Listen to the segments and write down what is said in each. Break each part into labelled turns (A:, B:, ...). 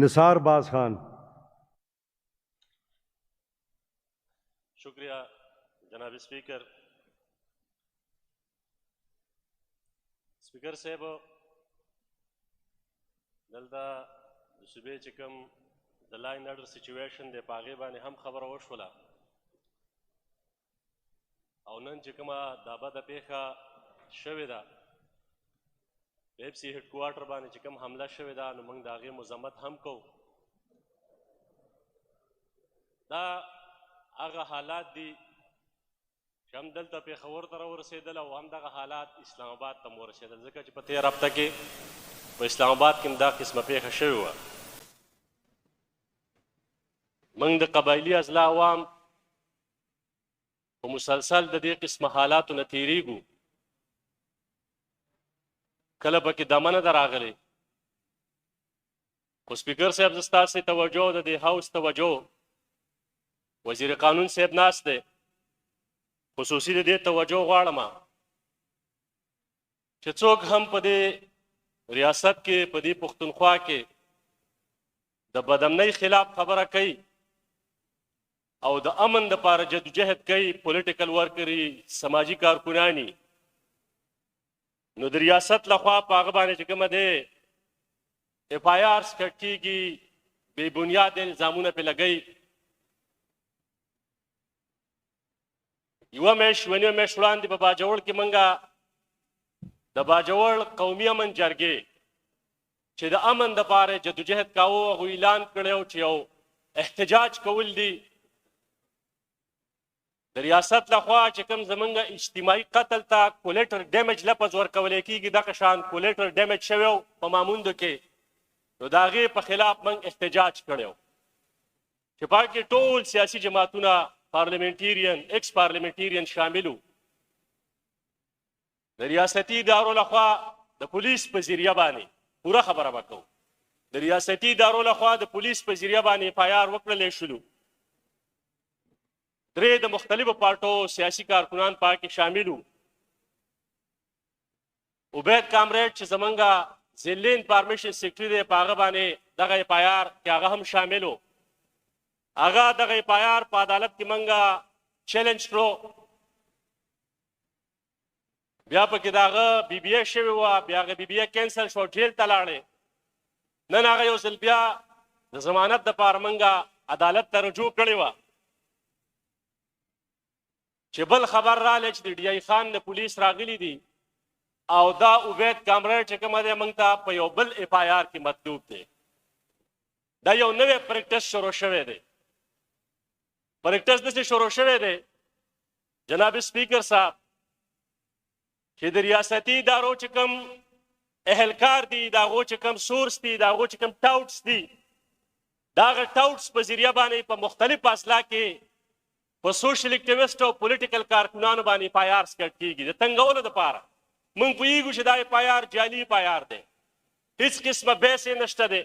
A: निसार बाज खान।
B: शुक्रिया जनाब स्पीकर। स्पीकर साहब दलता सूबे چې کوم د لا اینڈ آرډر سچویشن دی په هغې باندې هم خبره وشوله او نن چې کومه دا بده پیښه شوې ده په اف سی هیډ کوارټر باندې چې کوم حمله شوې ده نو موږ د هغې مذمت هم کوو. دا هغه حالات دي چې هم دلته پېښور ته راورسېدل او هم دغه حالات اسلام آباد ته م ورسېدل ځکه چې په تېره هفته کې په اسلام آباد کې هم دا قسمه پیښه شوې وه. موږ د قبایلي اضلاع عوام په مسلسل د دې قسمه حالاتو نه تېرېږو. کله پکې دمه نه ده راغلی خو سپیکر صاحب زه ستاسې توجه د دې هاوس توجه وزیر قانون صاحب ناست دی خصوصي د دې توجه غواړم چې څوک هم په دې ریاست کې په دې پښتونخوا کې د بدامنۍ خلاف خبره کوي او د امن دپاره جدوجهد کوي پولیټیکل ورکري سماجي کارکناني نو د ریاست لخوا په هغه باندې چې کومه دی اف آی آرز کټ کېږي بې بنیاد الزامونه پرې لګوي. یوه میاشت ونیوه میاشت وړاندې په باجوړ کې موږ د باجوړ قومي امن جرګې چې د امن دپاره جدوجهد کاوه هغوی اعلان کړی و چې یو احتجاج کول دي د ریاست لخوا چې کوم زمونږ اجتماعي قتل ته کولیټر ډیمیج لفظ ورکولی کېږي دغه شان کولیټر ډیمیج شوی و په ماموندو کې نو د هغې په خلاف موږ احتجاج کړی و چې په هغه کې ټول سیاسي جماعتونه پارلیمنټیرین ایکس پارلیمنټیرین شامل وو. د ریاستي ادارو لخوا د پولیس په ذریعه باندې پوره خبره به کوو د ریاستي ادارو لخوا د پولیس په ذریعه باندې اف آی آر وکړلی شولو. درې د مختلفو پارټو سیاسي کارکنان په هغه کې شامل وو. عبید کامریډ چې زمونږ ضلعي انفارمیشن سیکرټري دی په هغه باندې دغه اف آی آر کې هغه هم شامل وو. هغه دغه اف آی آر په عدالت کې موږ چیلنج کړو بیا پکې د هغه بی بی اے شوې وه بیا هغه بی بی اے کینسل شو جیل ته لاړې نن هغه یو ځل بیا د ضمانت دپاره موږ عدالت ته رجوع کړې وه چې بل خبر رالی چې د ډي آی خان نه پولیس راغلي دي او دا عبید کامریډ چې کومه دی موږ ته په یو بل اف آی آر کې مطلوب دی. دا یو نوی پریکټس شروع شوی دی. پریکټس داسې شروع شوی دی جناب سپیکر صاحب چې د ریاستي ادارو چې کوم اهلکار دي د هغو چې کوم سورس دي د هغو چې کوم ټاوټس دي د هغه ټاوټس په ذریعه باندې په مختلف اضلاع کې په سوشل اکټیویسټ او پولیټیکل کارکنانو باندې اف آی آر سکټ کېږي د تنګولو دپاره. موږ پوهېږو چې دا اف آی آر جعلي اف آی آر دی هېڅ قسمه بیس یې نشته دی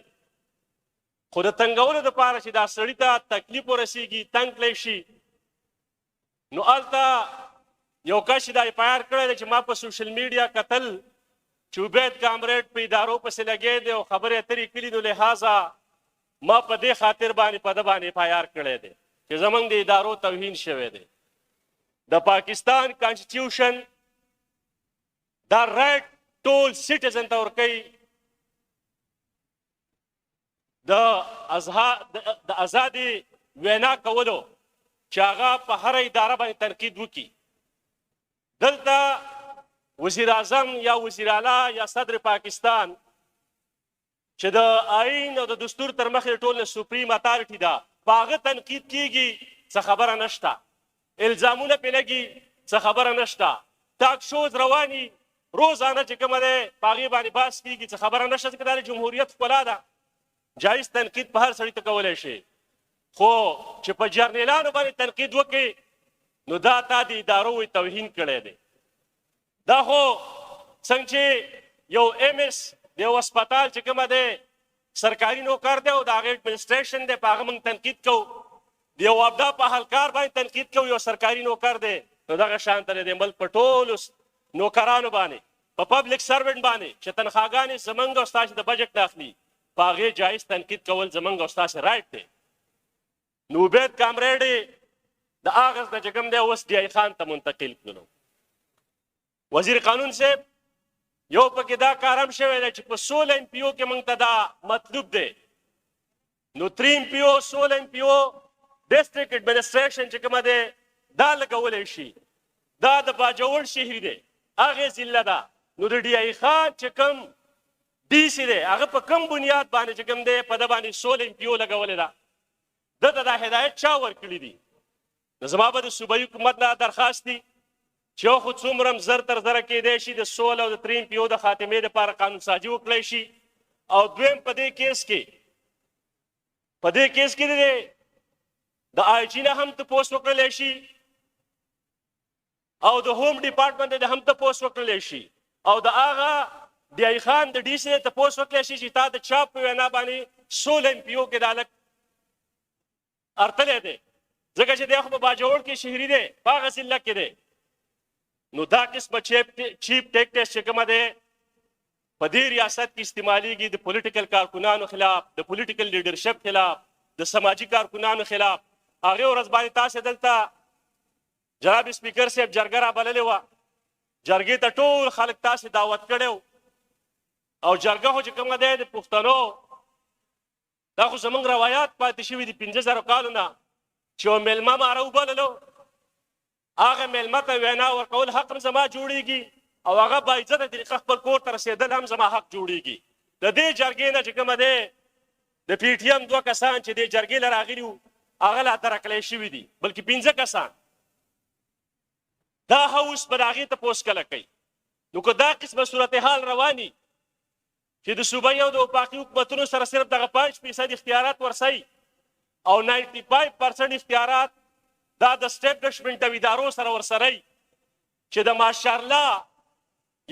B: خو د تنګولو دپاره چې دا سړي ته تکلیف ورسېږي تنګ کلی شي نو هلته یو کس چې دا اف آی آر کړی دی چې ما په سوشل میډیا کتل چې عبید کامریډ په ادارو پسې لګی دی او خبرې اترې کړي نو لحاظه ما په دې خاطر باندې په ده باندې اف آی آر کړی دی چې زموږ د ادارو توهین شوی دی. د پاکستان کانسټیټیوشن دا رایټ ټول سټیزن ته ورکوي د ازادي وینا کولو چې هغه په هره اداره باندې تنقید وکړي. دلته وزیر اعظم یا وزیر اعلی یا صدر پاکستان چې د آئین او د دستور تر مخې ټول نه سپریم اتارټي ده په هغه تنقید کېږي څه خبره نشته الزامونه پرې لګي څه خبره نشته ټاک شوز رواني روزانه چې کومه دی په هغې باندې بحث کېږي څه خبره نشته ځکه دا د جمهوریت ښکلا ده جایز تنقید په هر سړي ته کولی شي خو چې په جرنیلانو باندې تنقید وکړي نو دا تا د ادارو توهین کړی دی. دا خو څنګه چې یو ایم ایس د یو هسپتال چې کومه دی سرکاري نوکر دی او د هغې اډمنسټریشن دی په هغه موږ تنقید کوو د یو ابدا په حلکار باندې تنقید کوو یو سرکاري نوکر دی نو دغه شان ته د ملک په ټولو نوکرانو باندې په پبلک سروینټ باندې چې تنخواګانې زموږ او ستاسو د بجټ نه اخلي په هغې جایز تنقید کول زمونږ او ستاسې رایټ دی. نو عبید کامریډ یې د اغز نه چې کوم دی اوس ډي آی خان ته منتقل کړلو. وزیر قانون صاحب یو پکې دا کار هم شوی دی چې په 16 ایم پی او کې موږ ته دا مطلوب دی. نو 3 ایم پی او 16 ایم پی او ډسټرکټ اډمنسټریشن چې کومه دی دا لګولی شي. دا د باجوړ شهري دی، هغې ضلع ده. نو د ډي آی خان چې کوم ډي سي دی هغه په کوم بنیاد باندې چې کوم دی په ده باندې 16 ایم پی او لګولې ده. ده ته دا هدایت چا ورکړي دي؟ نو زما به د صوبایي حکومت نه درخواست دی چې یو خو څومره هم زر تر زره کیدی شي د 16 او د 3 ایم پی او د خاتمې دپاره قانون سازي وکړی شي. او دویم په دې کیس کې د آی جي نه هم تپوس وکړلی شي او د هوم ډپارټمنټ نه هم تپوس وکړلی شي او د هغه ډي آی خان د ډي سي نه تپوس وکړلی شي چې تا د چا په وینا باندې 16 ایم پی او کې دا هلک ارتلی دی، ځکه چې دی خو په باجوړ کې شهري دی، په هغه ضلع کې دی. نو دا قسمه چیپ ټیکټس چې کومه دی په دې ریاست کې استعمالیږي د پولیټیکل کارکنانو خلاف، د پولیټیکل لیډرشپ خلاف، د سماجي کارکنانو خلاف. هغې ورځ باندې تاسې دلته جناب سپیکر صاحب جرګه رابللې وه، جرګې ته ټول خلک تاسې دعوت کړی و او جرګه خو چې کومه دی د پښتنو دا خو زموږ روایات پاتې شوي دي 15,000 کالو نه چې یو میلمه ما راوبللو، هغه میلمه ته وینا ورکول حق هم زما جوړیږي او هغه باعزته طریقه خپل کور ته رسېدل هم زما حق جوړیږي. د دې جرګې نه چې کومه دی د پی ټي ایم 2 کسان چې دې جرګې له راغلي وو هغه لا درکلی شوي دي، بلکې 15 کسان. دا هوس به د هغې تپوس کله کوي؟ نو که دا قسمه صورتحال رواني چې د صوبایي او د وفاقي حکومتونو سره صرف دغه 5% اختیارات ورسوي او 95% اختیارات دا د اسټیبلشمنټ او ادارو سره ورسره چې د ماشاءالله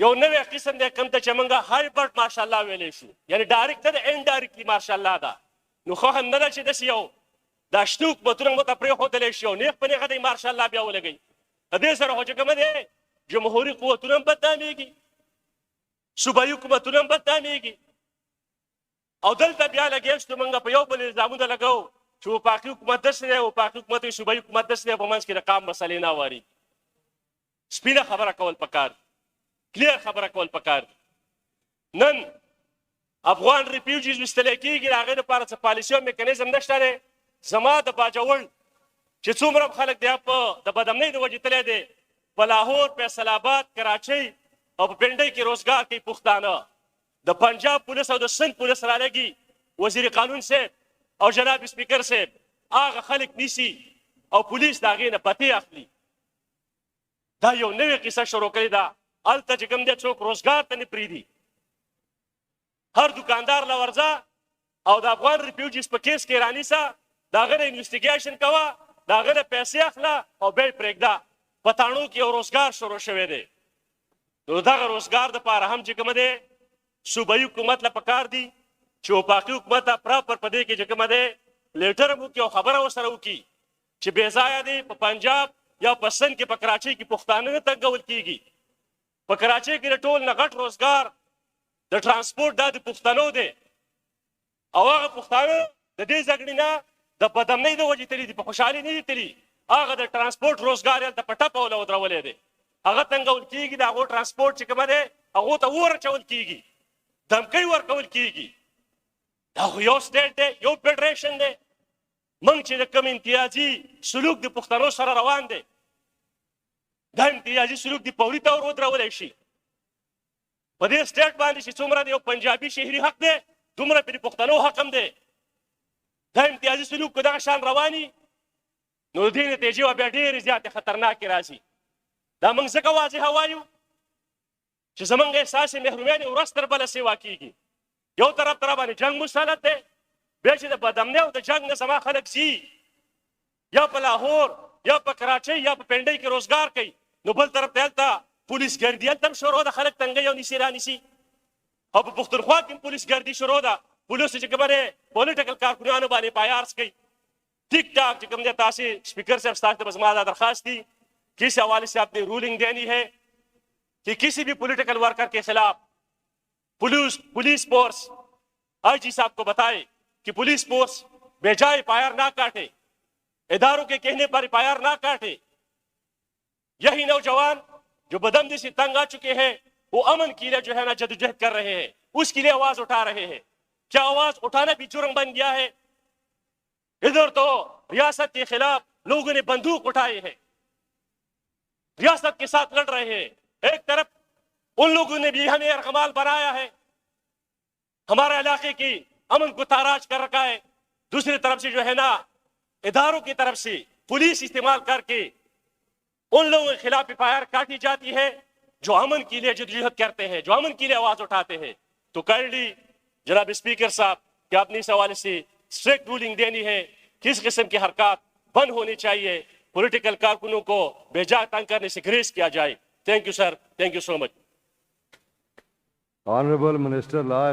B: یو نوی قسم دی کوم ته چې موږ هایبرډ ماشاءالله ویلی شو، یعنې ډایرکټ نه ده انډایرکټلي ماشاءالله ده. نو خو هم نه ده چې داسې یو دا شته حکومتونه مو ته پرېښودلی شي او نیغ په نیغه دی ماشاءالله بیا ولګوي. د دې سره خو چې کومه دی جمهوري قوتونه هم بدنامېږي، صوبایي حکومتونه هم بدنامېږي او دلته بیا لګیا شو موږ په یو بل الزامونه لګوو چې وفاقي حکومت داسې دی، وفاقي حکومت وي، صوبایي حکومت داسې دی، په منځ کې د قام مسلې نه واري. سپینه خبره کول پکار، کلیر خبره کول پکار. نن افغان ریفیوجیز ویستلی کېږي، د هغې دپاره څه پالیسي او میکانیزم نشته دی. زما د باجوړ چې څومره خلک دی په د بدامنۍ د وجې تللی دی، په لاهور، فیصل آباد، کراچۍ او په پنډۍ کې روزګار کوي پښتانه. د پنجاب پولیس او د سند پولیس رالګي، وزیر قانون صاحب او جناب سپیکر صاحب هغه خلک نیسي او پولیس د هغې نه پتې اخلي. دا یو نوې قصه شروع کړې ده. هلته چې کوم دی څوک روزګار ته نه پرېږدي، هر دوکاندار له ورځه او د افغان ریفیوجیز په کیس کې رانیسه، د هغه نه انویسټیګیشن کوه، د هغه نه پیسې اخله او بیا یې پرېږده. په تاڼو کې یو روزګار شروع شوی دی. نو دغه روزګار دپاره هم چې کومه دی صوبایي حکومت له پکار دي چې وفاقي حکومت ته پراپر په دې کې چې کومه دی لیټر هم وکړي او خبره ورسره وکړي چې بې ځایه دی په پنجاب یا په سند کې په کراچۍ کې پښتانه نه تنګول کېږي. په کراچۍ کې د ټول نه غټ روزګار د ټرانسپورټ دا د پښتنو دی او هغه پښتانه د دې جګړې نه د بدامنۍ د وجې تللي دي، په خوشحالي نه دي تللي. هغه د ټرانسپورټ روزګار یې هلته په ټپه وله ودرولی دی، هغه تنګول کېږي، د هغو ټرانسپورټ چې کومه دی هغو ته اور اچول کېږي، دمکۍ ورکول کېږي. دا خو یو سټیټ دی، یو فیډریشن دی. موږ چې د کوم امتیازي سلوک د پښتنو سره روان دی، دا امتیازي سلوک د فوري طور ودرولی شي. په دې سټیټ باندې چې څومره د یو پنجابي شهري حق دی، دومره پرې پښتنو حق هم دی. دا امتیازي سلوک که دغه شان رواني نو د دې نتیجې به بیا ډېرې زیاتې خطرناکې راځي. دا موږ ځکه واضحه وایو چې زموږ احساس محرومیانې ورځ تر بله سیوا کېږي. یو طرف ته راباندې جنګ مسلط دی، بیا چې د بدامنۍ او د جنګ نه زما خلک ځي یا په لاهور یا په کراچۍ یا په پنډۍ کې روزګار کوي، نو بل طرف ته هلته پولیس ګردي هلته هم شروع ده، خلک تنګوي او نیسي رانیسي. او په پښتونخوا کې هم پولیس ګردي شروع ده، پولیس چې کومه دی پولیټیکل کارکنانو باندې پایارس کوي. ٹھیک ٹاک چې کوم دی تاسې سپیکر صاحب ستاسو ته به زما دا درخواست دی کہ اس حوالے سے آپ نے رولنگ دینی ہے کہ کسی بھی پولیٹیکل ورکر کے خلاف پولیس فورس आईजी साहब को बताए कि पुलिस फोर्स बेजाय फायर ना काटे, इदारों के कहने पर फायर ना काटे। यही नौजवान जो बदमजी से तंग आ चुके हैं वो अमन के लिए जो है ना जदोजहद कर रहे हैं, उसके लिए आवाज उठा रहे हैं। क्या आवाज उठाना भी जुर्म बन गया है? इधर तो रियासत के खिलाफ लोगों ने बंदूक उठाए हैं, रियासत के साथ लड़ रहे हैं। एक तरफ उन लोगों ने भी हमें अरकमाल बनाया है, हमारे इलाके की अमन को ताराज कर रखा है। दूसरी तरफ से जो है ना इदारों की तरफ से पुलिस इस्तेमाल करके उन लोगों के खिलाफ फायर काटी जाती है जो अमन के लिए जदोजहद करते हैं, जो अमन के लिए आवाज उठाते हैं। तो काइंडली जनाब स्पीकर साहब कि अपने इस हवाले से स्ट्रिक्ट रूलिंग देनी है, किस किस्म की हरकत बंद होनी चाहिए, पॉलिटिकल कारकुनों को बेजा तंग करने से ग्रेस किया जाए। Thank you sir, thank you so much.
A: Honorable Minister Law,